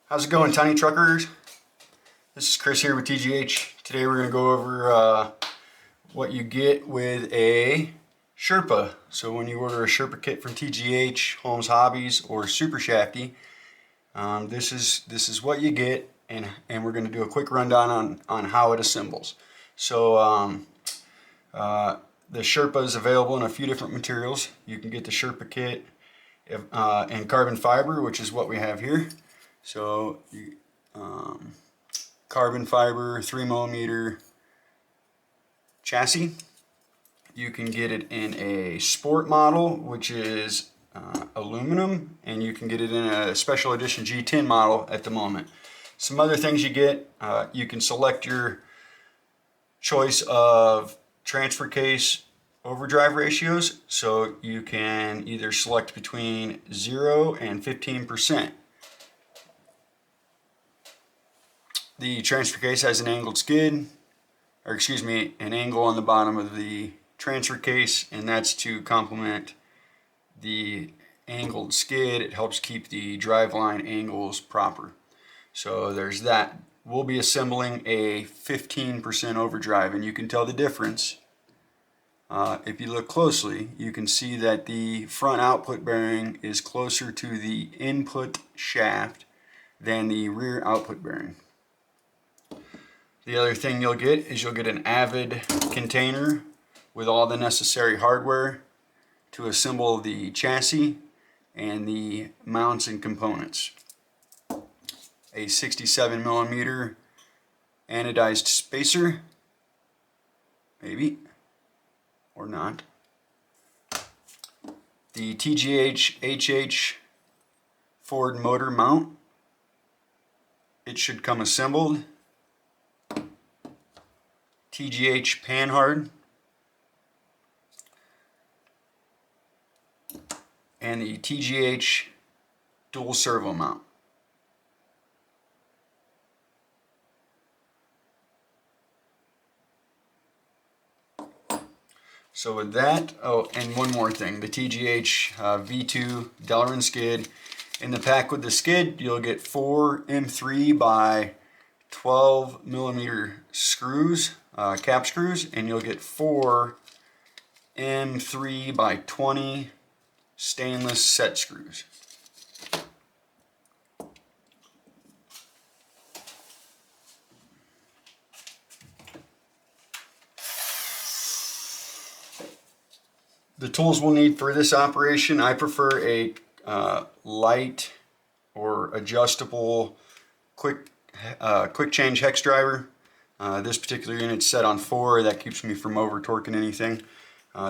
How's it going, tiny truckers? This is Chris here with TGH. Today we're going to go over what you get with a Sherpa. So when you order a Sherpa kit from TGH, Holmes Hobbies, or Super Shafty, this is what you get, and we're going to do a quick rundown on how it assembles. So the Sherpa is available in a few different materials. You can get the Sherpa kit in carbon fiber, which is what we have here. So carbon fiber 3mm chassis. You can get it in a sport model, which is aluminum, and you can get it in a special edition G10 model at the moment. Some other things you get, you can select your choice of transfer case overdrive ratios, so you can either select between 0 and 15%. The transfer case has an angled skid, or excuse me, an angle on the bottom of the transfer case, and that's to complement the angled skid. It helps keep the driveline angles proper. So there's that. We'll be assembling a 15% overdrive, and you can tell the difference. If you look closely, you can see that the front output bearing is closer to the input shaft than the rear output bearing. The other thing you'll get is you'll get an Avid container with all the necessary hardware to assemble the chassis and the mounts and components. A 67mm anodized spacer, maybe, or not. The TGH-HH Ford motor mount. It should come assembled. TGH panhard, and the TGH dual servo mount. So with that, oh, and one more thing, the TGH V2 Delrin skid. In the pack with the skid, you'll get 4 M3 by 12mm screws, cap screws, and you'll get 4 M3 by 20 stainless set screws. The tools we'll need for this operation, I prefer a light or adjustable quick change hex driver. This particular unit's set on 4. That keeps me from over torquing anything.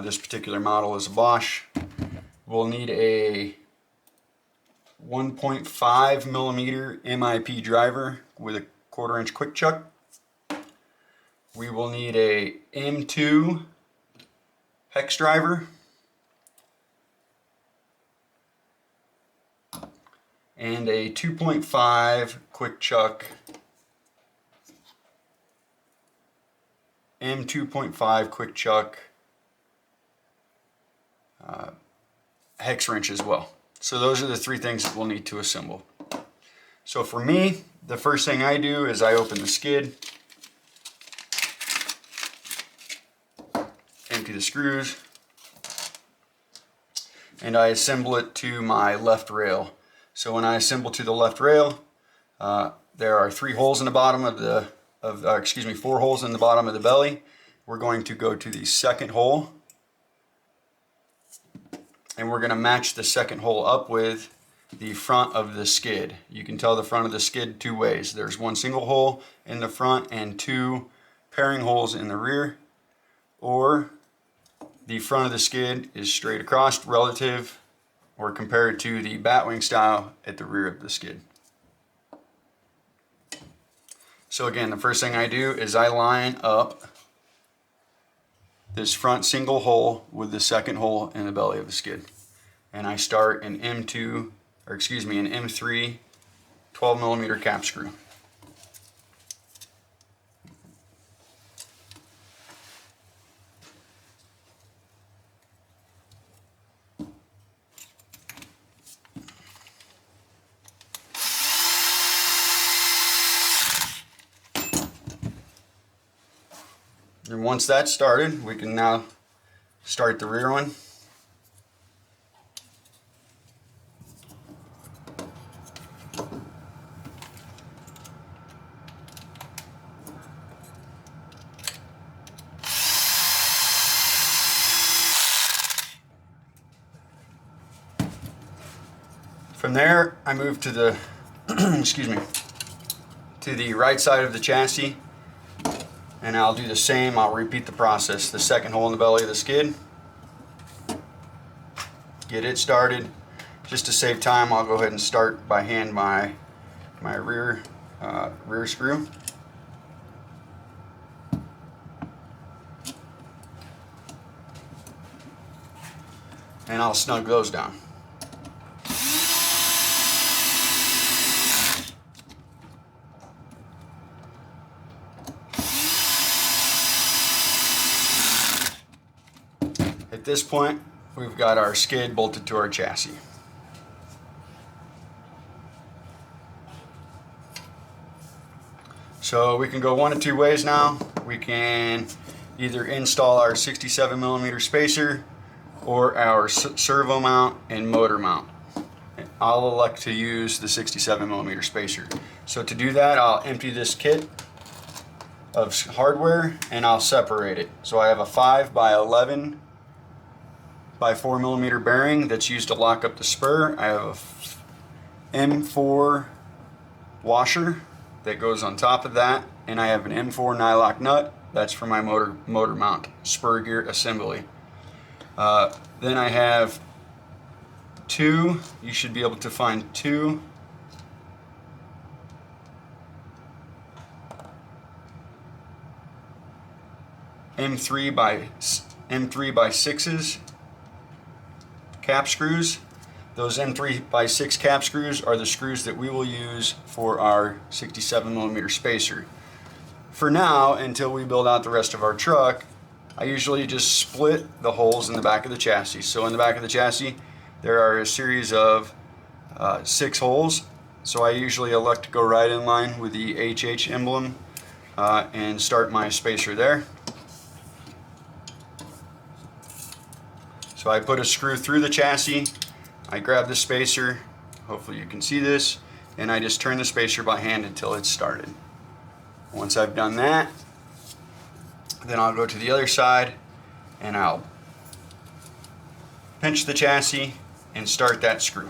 This particular model is a Bosch. We'll need a 1.5mm MIP driver with a 1/4 inch quick chuck. We will need a M2 hex driver and a 2.5 quick chuck M2.5 quick chuck hex wrench as well. So those are the 3 things that we'll need to assemble. So for me, the first thing I do is I open the skid, empty the screws, and I assemble it to my left rail. So when I assemble to the left rail, there are 3 holes in the bottom of the, 4 holes in the bottom of the belly. We're going to go to the second hole, and we're going to match the second hole up with the front of the skid. You can tell the front of the skid 2 ways. There's 1 single hole in the front and 2 pairing holes in the rear, or the front of the skid is straight across relative or compared to the batwing style at the rear of the skid. So again, the first thing I do is I line up this front single hole with the second hole in the belly of the skid. And I start an M3 12mm cap screw. And once that's started, we can now start the rear one. From there, I move to the excuse me, to the right side of the chassis, and I'll do the same. I'll repeat the process. The second hole in the belly of the skid, get it started. Just to save time, I'll go ahead and start by hand my rear screw. And I'll snug those down. At this point, we've got our skid bolted to our chassis. So we can go one of two ways now. We can either install our 67mm spacer or our servo mount and motor mount. I'll elect to use the 67mm spacer. So to do that, I'll empty this kit of hardware and I'll separate it. So I have a 5x11 by 4mm bearing that's used to lock up the spur. I have a M4 washer that goes on top of that, and I have an M4 nylock nut that's for my motor mount spur gear assembly. Then I have two, you should be able to find two M3 by 6s cap screws. Those M3 by 6 cap screws are the screws that we will use for our 67mm spacer. For now, until we build out the rest of our truck, I usually just split the holes in the back of the chassis. So in the back of the chassis, there are a series of 6 holes. So I usually elect to go right in line with the HH emblem and start my spacer there. So I put a screw through the chassis, I grab the spacer, hopefully you can see this, and I just turn the spacer by hand until it's started. Once I've done that, then I'll go to the other side and I'll pinch the chassis and start that screw.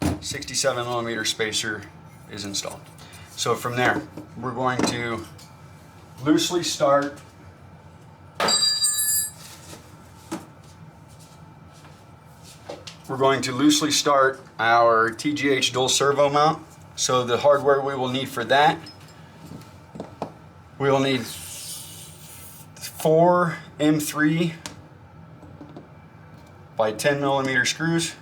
.67mm spacer is installed. So from there, we're going to loosely start our TGH dual servo mount. So the hardware we will need for that, we will need 4 M3 by 10mm screws.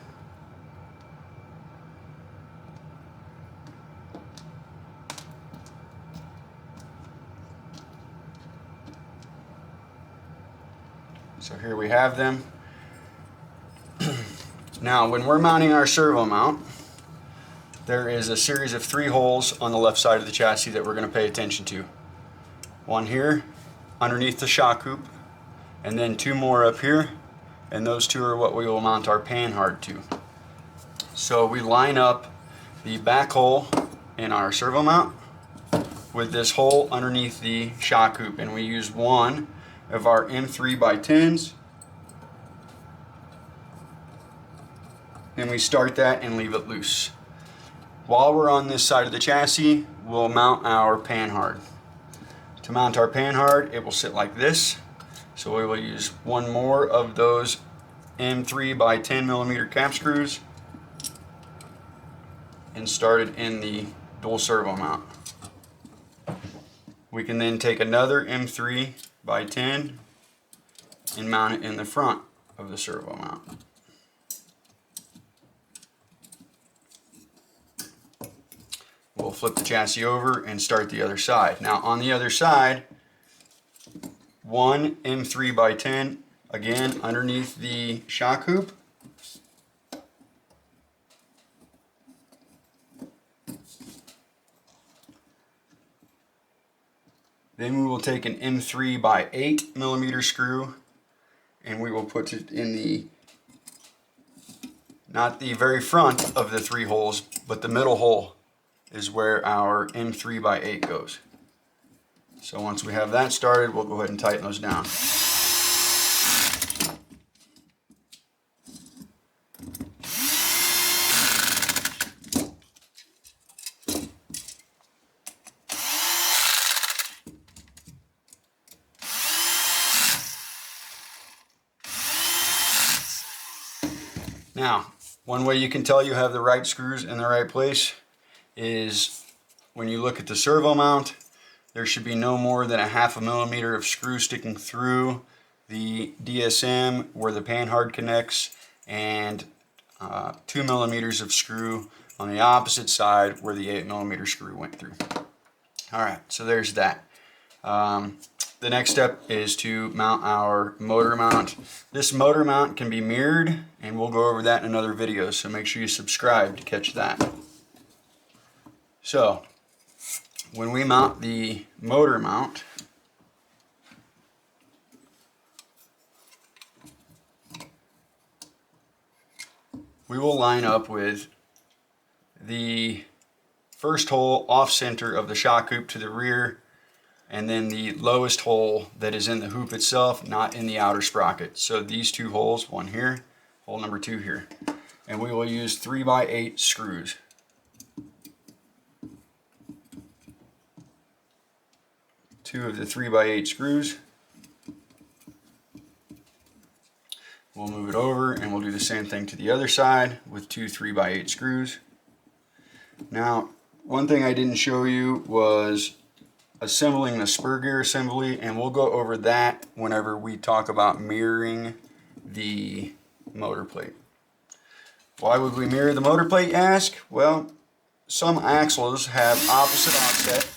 So here we have them. Now when we're mounting our servo mount, there is a series of 3 holes on the left side of the chassis that we're going to pay attention to. One here underneath the shock hoop, and then 2 more up here, and those 2 are what we will mount our panhard to. So we line up the back hole in our servo mount with this hole underneath the shock hoop, and we use one of our M3 by 10s, and we start that and leave it loose. While we're on this side of the chassis, we'll mount our panhard. To mount our panhard, it will sit like this. So we will use one more of those M3 by 10mm cap screws and start it in the dual servo mount. We can then take another M3 by 10 and mount it in the front of the servo mount. We'll flip the chassis over and start the other side. Now on the other side, one M3 by 10, again underneath the shock hoop. Then we will take an M3 by 8 millimeter screw and we will put it in the, not the very front of the 3 holes, but the middle hole is where our M3 by 8 goes. So once we have that started, we'll go ahead and tighten those down. Now, one way you can tell you have the right screws in the right place is when you look at the servo mount, there should be no more than a 1/2 millimeter of screw sticking through the DSM where the panhard connects, and 2 millimeters of screw on the opposite side where the 8 millimeter screw went through. Alright, so there's that. The next step is to mount our motor mount. This motor mount can be mirrored, and we'll go over that in another video, so make sure you subscribe to catch that. So, when we mount the motor mount, we will line up with the first hole off center of the shock hoop to the rear, and then the lowest hole that is in the hoop itself, not in the outer sprocket. So these 2 holes, one here, hole number 2 here. And we will use 3 by 8 screws. Two of the 3 by 8 screws. We'll move it over and we'll do the same thing to the other side with 2 3 by 8 screws. Now, one thing I didn't show you was assembling the spur gear assembly, and we'll go over that whenever we talk about mirroring the motor plate. Why would we mirror the motor plate, you ask? Well, some axles have opposite offset.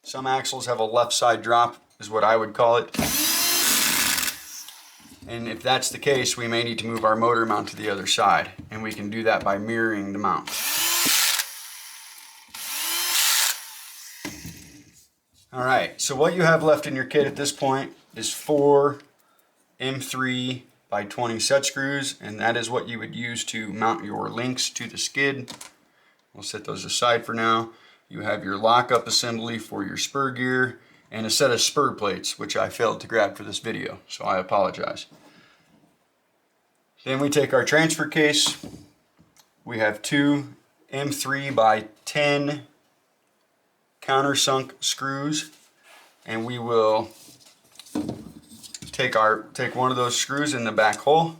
Some axles have a left side drop, is what I would call it. And if that's the case, we may need to move our motor mount to the other side, and we can do that by mirroring the mount. Alright, so what you have left in your kit at this point is 4 M3 by 20 set screws, and that is what you would use to mount your links to the skid. We'll set those aside for now. You have your lockup assembly for your spur gear and a set of spur plates, which I failed to grab for this video, so I apologize. Then we take our transfer case. We have 2 M3 by 10 countersunk screws, and we will take one of those screws in the back hole.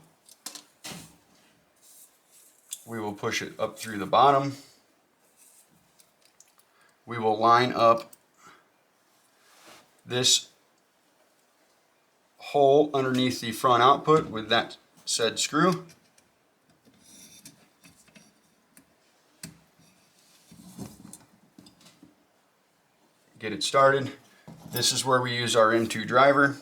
We will push it up through the bottom. We will line up this hole underneath the front output with that said screw. Get it started. This is where we use our M2 driver.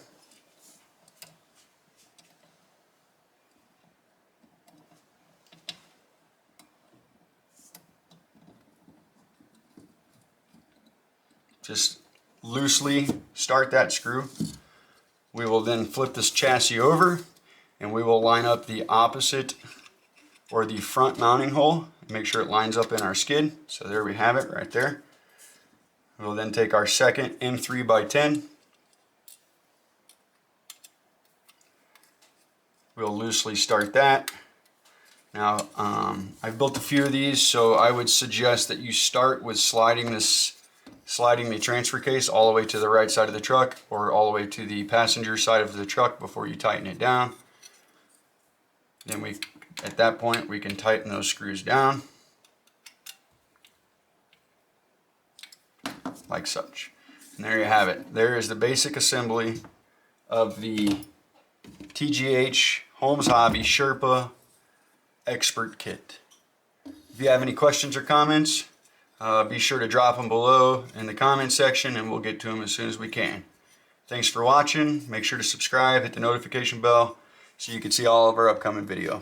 Just loosely start that screw. We will then flip this chassis over and we will line up the opposite or the front mounting hole. Make sure it lines up in our skid. So there we have it right there. We'll then take our second M3 by 10. We'll loosely start that. Now, I've built a few of these, so I would suggest that you start with sliding the transfer case all the way to the right side of the truck or all the way to the passenger side of the truck before you tighten it down. Then at that point, we can tighten those screws down like such. And there you have it. There is the basic assembly of the TGH Holmes Hobby Sherpa Expert Kit. If you have any questions or comments, be sure to drop them below in the comment section and we'll get to them as soon as we can. Thanks for watching. Make sure to subscribe, hit the notification bell so you can see all of our upcoming video.